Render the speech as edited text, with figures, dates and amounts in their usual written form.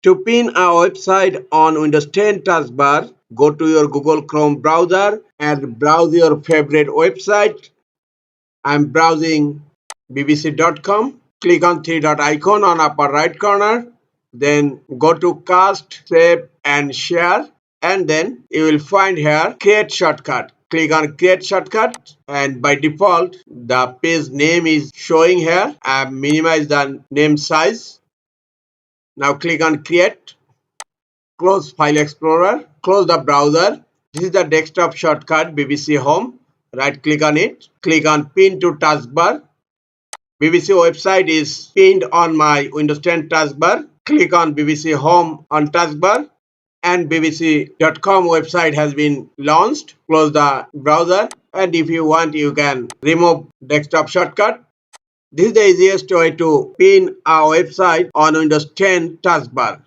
To pin our website on Windows 10 taskbar, go to your Google Chrome browser and browse your favorite website. I'm browsing bbc.com. Click on three dot icon on upper right corner. Then go to cast, save and share. And then you will find here create shortcut. Click on create shortcut and by default the page name is showing here. I minimize the name size. Now click on create. Close File Explorer, close the browser. This is the desktop shortcut BBC Home. Right click on it, click on Pin to Taskbar. BBC website is pinned on my Windows 10 taskbar. Click on BBC Home on taskbar and bbc.com website has been launched. Close the browser and if you want you can remove desktop shortcut. This is the easiest way to pin our website on Windows 10 taskbar.